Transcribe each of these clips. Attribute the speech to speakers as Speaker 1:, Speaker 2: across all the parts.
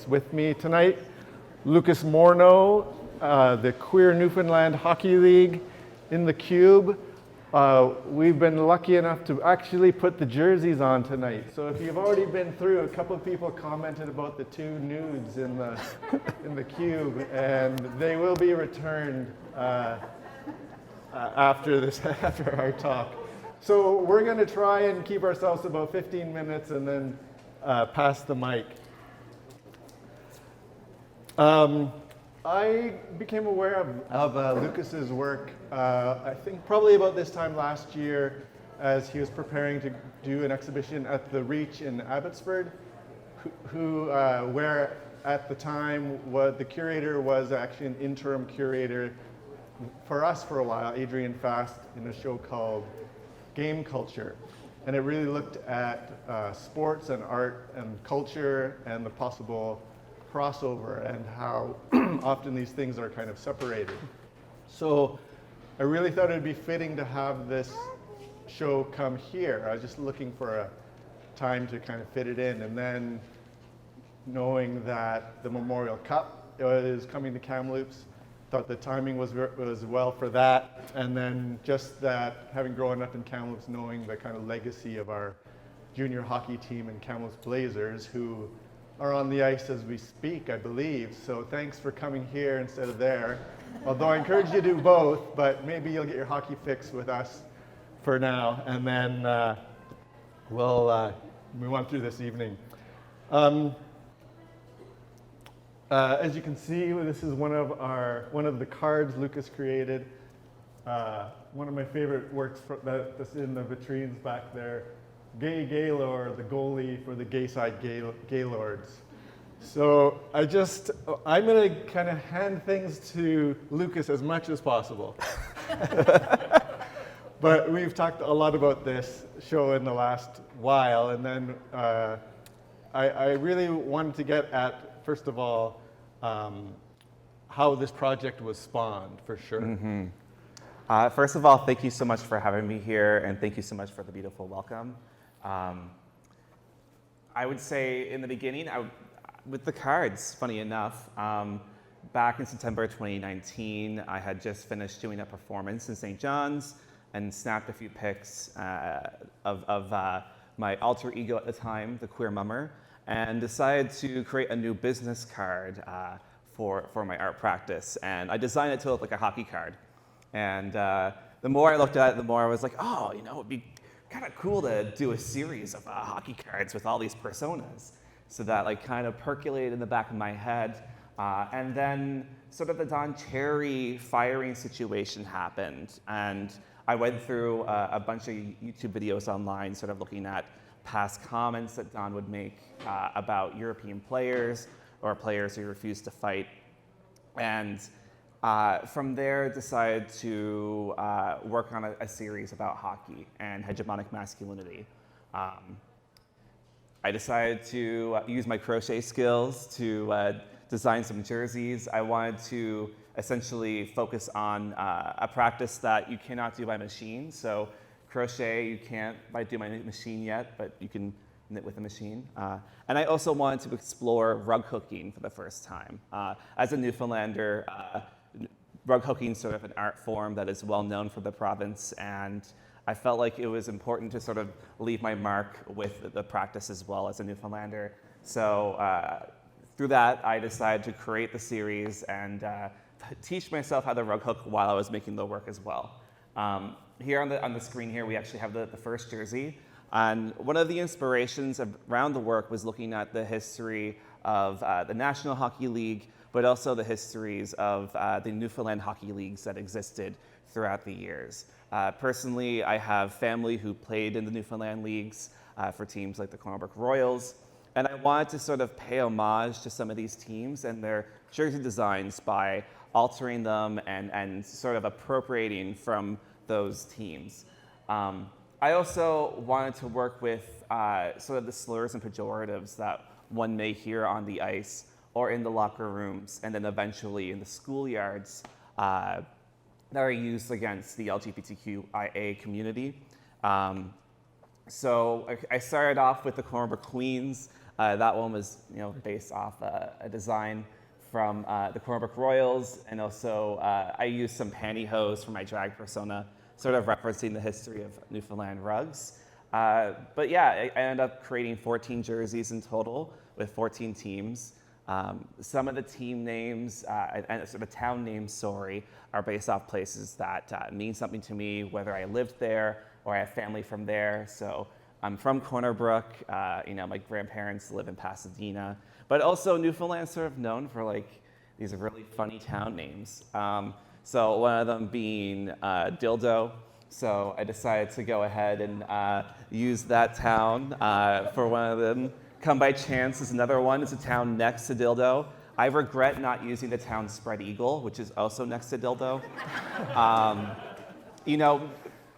Speaker 1: teammates with me tonight. Lucas Morneau, the Queer Newfoundland Hockey League in the Cube. We've been lucky enough to actually put the jerseys on tonight. So if you've already been through, a couple of people commented about the two nudes in the Cube, and they will be returned after our talk. So we're going to try and keep ourselves about 15 minutes and then pass the mic. I became aware of Lucas's work, I think probably about this time last year, as he was preparing to do an exhibition at the Reach in Abbotsford, where at the time the curator was actually an interim curator for us for a while, Adrian Fast, in a show called Game Culture. And it really looked at sports and art and culture and the possible crossover and how often these things are kind of separated. So I really thought it'd be fitting to have this show come here. I was just looking for a time to kind of fit it in, and then knowing that the Memorial Cup is coming to Kamloops, thought the timing was well for that, and then just that having grown up in Kamloops, knowing the kind of legacy of our junior hockey team in Kamloops Blazers, who are on the ice as we speak, I believe. So thanks for coming here instead of there. Although I encourage you to do both, but maybe you'll get your hockey fix with us for now, and then we'll move on through this evening. As you can see, this is one of the cards Lucas created. One of my favorite works that's in the vitrines back there. Gay Gaylord, the goalie for the Gayside Gaylords. So I'm going to kind of hand things to Lucas as much as possible. But we've talked a lot about this show in the last while, and then I really wanted to get at, first of all, how this project was spawned, for sure.
Speaker 2: Mm-hmm. First of all, thank you so much for having me here, and thank you so much for the beautiful welcome. I would say in the beginning, with the cards, funny enough, back in September 2019, I had just finished doing a performance in St. John's and snapped a few pics of my alter ego at the time, the Queer Mummer, and decided to create a new business card for my art practice. And I designed it to look like a hockey card. And the more I looked at it, the more I was like, oh, it'd be kind of cool to do a series of hockey cards with all these personas. So that kind of percolated in the back of my head. And then sort of the Don Cherry firing situation happened. And I went through a bunch of YouTube videos online, sort of looking at past comments that Don would make about European players or players who refused to fight. And from there, decided to work on a series about hockey and hegemonic masculinity. I decided to use my crochet skills to design some jerseys. I wanted to essentially focus on a practice that you cannot do by machine. So crochet, you can't do by machine yet, but you can knit with a machine. And I also wanted to explore rug hooking for the first time. As a Newfoundlander, rug hooking is sort of an art form that is well known for the province, and I felt like it was important to sort of leave my mark with the practice as well as a Newfoundlander. So through that, I decided to create the series and teach myself how to rug hook while I was making the work as well. Here on the screen here, we actually have the first jersey. And one of the inspirations around the work was looking at the history of the National Hockey League, but also the histories of the Newfoundland Hockey Leagues that existed throughout the years. Personally, I have family who played in the Newfoundland Leagues for teams like the Cornbrook Royals, and I wanted to sort of pay homage to some of these teams and their jersey designs by altering them and sort of appropriating from those teams. I also wanted to work with sort of the slurs and pejoratives that one may hear on the ice or in the locker rooms, and then eventually in the schoolyards that are used against the LGBTQIA community. So I started off with the Corner Brook Queens. That one was based off a design from the Corner Brook Royals, and also I used some pantyhose for my drag persona, sort of referencing the history of Newfoundland rugs. But yeah, I ended up creating 14 jerseys in total with 14 teams. Some of the team names and the town names, sorry, are based off places that mean something to me, whether I lived there or I have family from there. So I'm from Corner Brook. My grandparents live in Pasadena, but also Newfoundland's sort of known for like these really funny town names. So one of them being Dildo. So I decided to go ahead and use that town for one of them. Come by Chance is another one. It's a town next to Dildo. I regret not using the town Spread Eagle, which is also next to Dildo.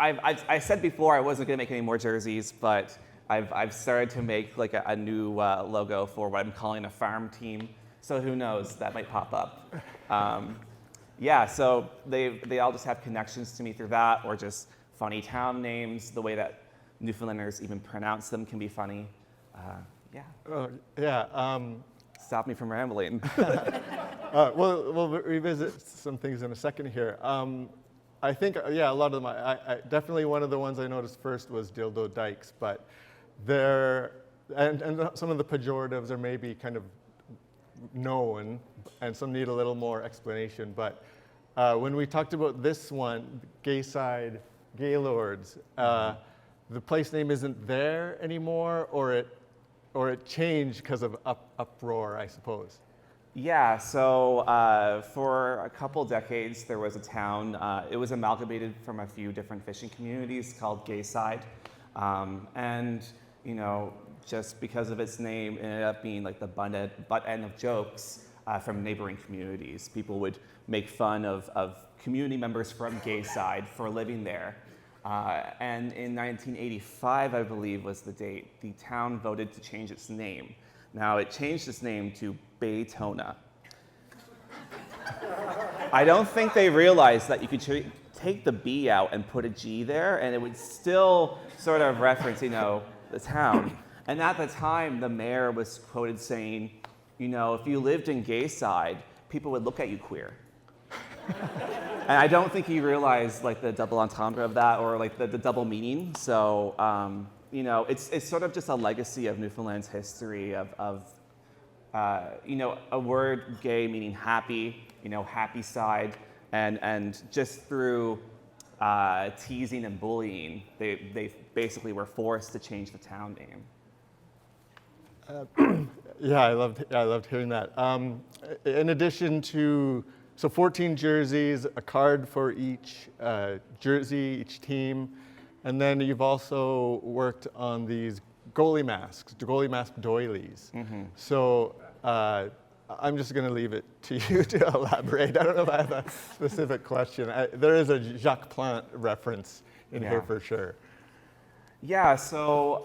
Speaker 2: I said before I wasn't going to make any more jerseys, but I've started to make like a new logo for what I'm calling a farm team. So who knows, that might pop up. So they all just have connections to me through that, or just funny town names. The way that Newfoundlanders even pronounce them can be funny. Stop me from rambling.
Speaker 1: We'll revisit some things in a second here. I think, a lot of them, I definitely one of the ones I noticed first was Dildo Dykes, but and some of the pejoratives are maybe kind of known, and some need a little more explanation. But when we talked about this one, Gayside Gaylords, the place name isn't there anymore, or it changed because of uproar, I suppose.
Speaker 2: Yeah, so for a couple decades, there was a town, it was amalgamated from a few different fishing communities called Gayside. Just because of its name, it ended up being like the butt end of jokes from neighboring communities. People would make fun of community members from Gayside for living there. And in 1985, I believe was the date, the town voted to change its name. Now, it changed its name to Baytona. I don't think they realized that you could take the B out and put a G there, and it would still sort of reference, the town. And at the time, the mayor was quoted saying, if you lived in Gayside, people would look at you queer. And I don't think he realized like the double entendre of that, or like the double meaning. So, it's sort of just a legacy of Newfoundland's history of a word gay meaning happy, happy side, and just through teasing and bullying, they basically were forced to change the town name.
Speaker 1: I loved hearing that. In addition to 14 jerseys, a card for each jersey, each team, and then you've also worked on these goalie masks, the goalie mask doilies. Mm-hmm. So I'm just going to leave it to you to elaborate. I don't know if I have a specific question. There is a Jacques Plante reference in here for sure.
Speaker 2: Yeah, so,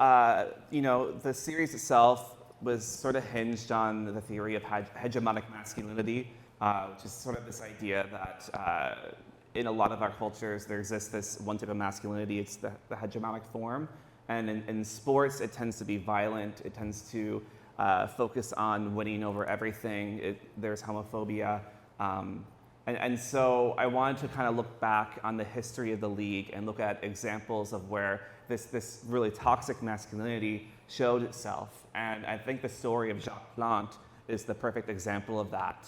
Speaker 2: the series itself was sort of hinged on the theory of hegemonic masculinity, which is sort of this idea that in a lot of our cultures, there exists this one type of masculinity. It's the hegemonic form. And in sports, it tends to be violent. It tends to focus on winning over everything. There's homophobia. And so I wanted to kind of look back on the history of the league and look at examples of where this really toxic masculinity showed itself. And I think the story of Jacques Plante is the perfect example of that.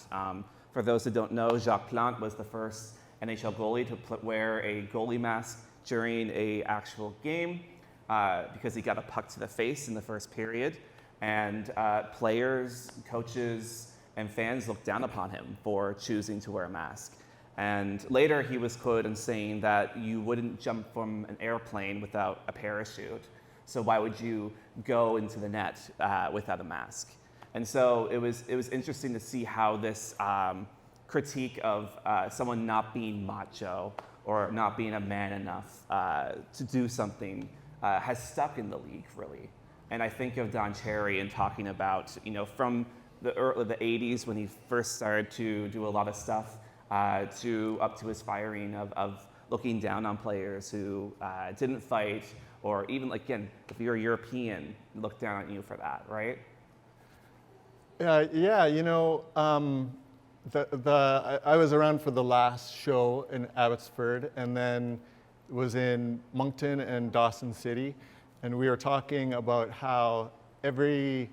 Speaker 2: For those who don't know, Jacques Plante was the first NHL goalie to wear a goalie mask during an actual game because he got a puck to the face in the first period. And players, coaches, and fans looked down upon him for choosing to wear a mask. And later he was quoted as saying that you wouldn't jump from an airplane without a parachute. So why would you go into the net without a mask? And so it was interesting to see how this critique of someone not being macho or not being a man enough to do something has stuck in the league, really. And I think of Don Cherry and talking about, from the 80s when he first started to do a lot of stuff to up to his firing of looking down on players who didn't fight or even like, again, if you're European, look down on you for that, right?
Speaker 1: Yeah, you know, I was around for the last show in Abbotsford, and then was in Moncton and Dawson City, and we were talking about how every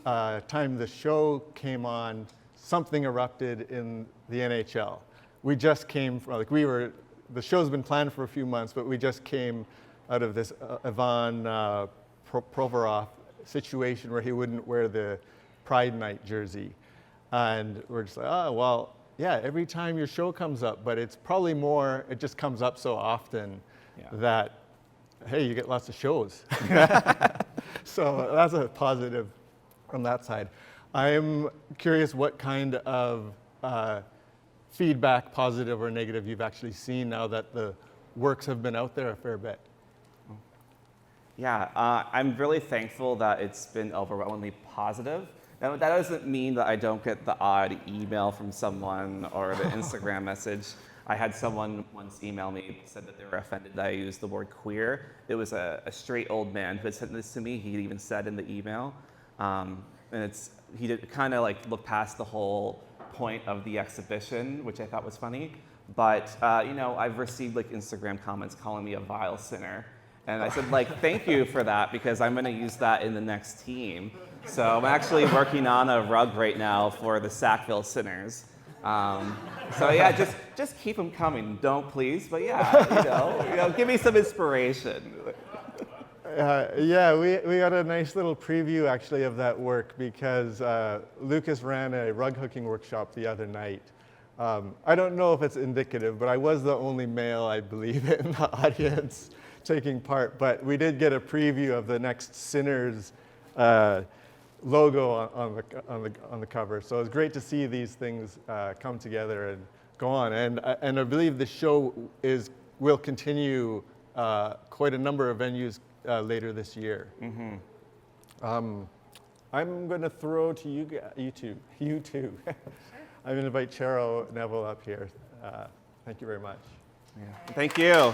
Speaker 1: time the show came on, something erupted in the NHL. We just came from, like, the show's been planned for a few months, but we just came out of this Ivan Provorov situation where he wouldn't wear the Pride Night jersey. And we're just like, oh, well, yeah, every time your show comes up, but it's probably more, it just comes up so often that, hey, you get lots of shows. So that's a positive from that side. I'm curious what kind of feedback, positive or negative, you've actually seen now that the works have been out there a fair bit.
Speaker 2: Yeah, I'm really thankful that it's been overwhelmingly positive. Now, that doesn't mean that I don't get the odd email from someone or the Instagram message. I had someone once email me, said that they were offended that I used the word queer. It was a straight old man who had sent this to me. He even said in the email, and he did kind of like look past the whole point of the exhibition, which I thought was funny. But you know, I've received like Instagram comments calling me a vile sinner. And I said, like, thank you for that, because I'm going to use that in the next team. So I'm actually working on a rug right now for the Sackville Sinners. So yeah, just keep them coming. Don't please, but yeah, you know, give me some inspiration.
Speaker 1: Yeah, we got a nice little preview actually of that work because Lucas ran a rug hooking workshop the other night. I don't know if it's indicative, but I was the only male, I believe, in the audience taking part, but we did get a preview of the next Sinners logo on the cover. So it was great to see these things come together and go on. And I believe the show will continue quite a number of venues later this year. Mm-hmm. I'm going to throw to you two. I'm going to invite Chero Neville up here. Thank you very much.
Speaker 2: Yeah. Thank you.